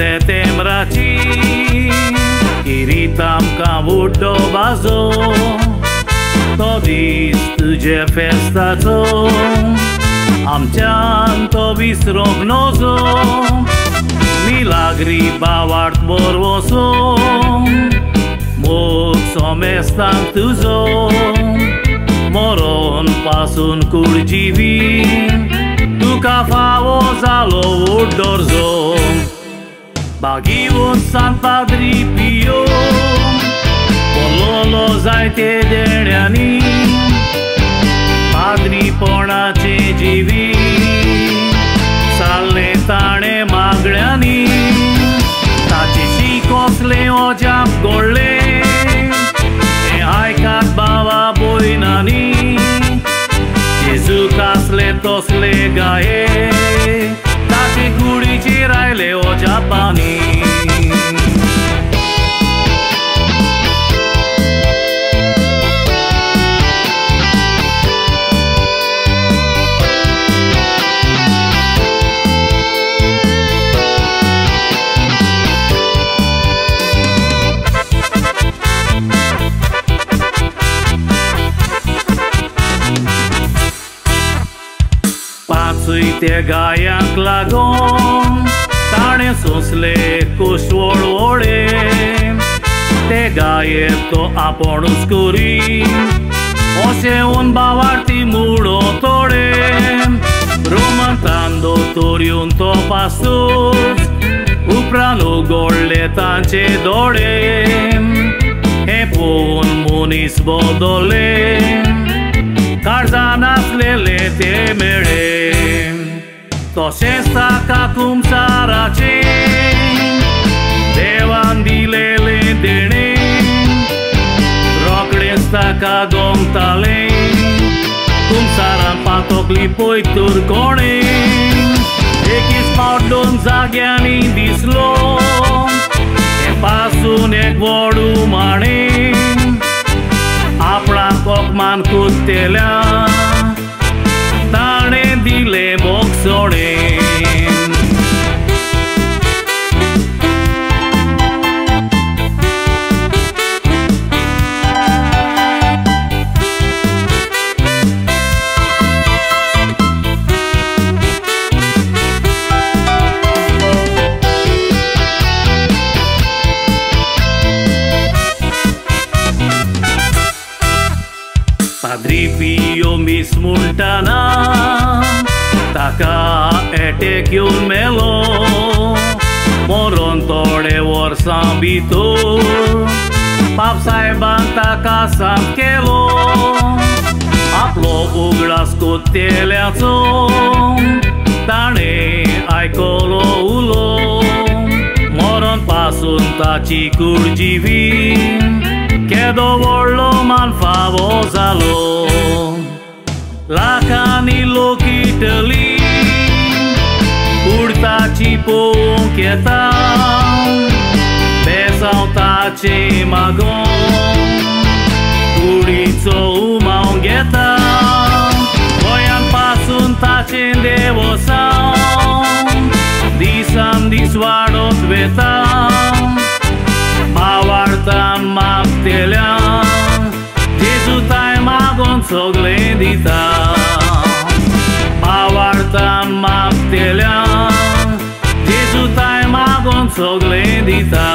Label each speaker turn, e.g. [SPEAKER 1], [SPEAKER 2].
[SPEAKER 1] setembra-ci iritam ca buddo bazo to dis tudzie festaco amcian to bis rognozo milagri bavart borvoso mog somestan tuzo moron pasun kurjivi tu ca favozalo udorzo Bagiun San Padre Pio Pololo zaite deryani Padri poणाचे जीवी चालले ताणे मागण्यानी ताचेशी कसले ओजाप गोडले हे आयकात बावा बोयनानी जेजू कासले तसले गाये ताचे कुडीचेर आयले ओजापानी पाचूय ते गायांक लागून ताणे सोंसले कुशवळवळे ते गायेर तो आपुणूच करी अशें बावार्थी मुडो तोडे रोमंतान दोतोरयून तो पासूस उपरांत उगडले तांचे दोळे हे पळोवन मनीस बदलले काळजान आसलेले ते मेळे तशेंच ताका कुंसाराचे देवान दिलेले देणे रोखडेंच ताका गोमताले कुंसारान पातोकली पयतूर कोणे एकीच फावट दोन जाग्यांनी दिसलो हे पासून एक व्हड उमाणे आपणाक ओकमान कुत्तेल्या ताणें दिले बोगसोडें Padre Pio mis म्हणटाना ताका एटेक येवन मेलो मरोन थोडे वर्सां भितर पाप साहेबान ताका सांग केलो आपलो उगडास कोत्तेल्याचो ताणें आयकलो उलो मरोन पासून ताची कुडजिवी केदो व्हडलो मान फावो जालो लाखांनी लोक इटली कुडताची पळोवंक येता बेसांवताचे मागोवन कुडीचो उमावंक येता गोंयान पासून ताचें देवसांव दिसान दीस वाडत वेता भावार्थान मागतेल्या जेजूताय मागोन सगळें दिता भावार्थान मागतेल्या जेजूताय मागोन सगळें दिता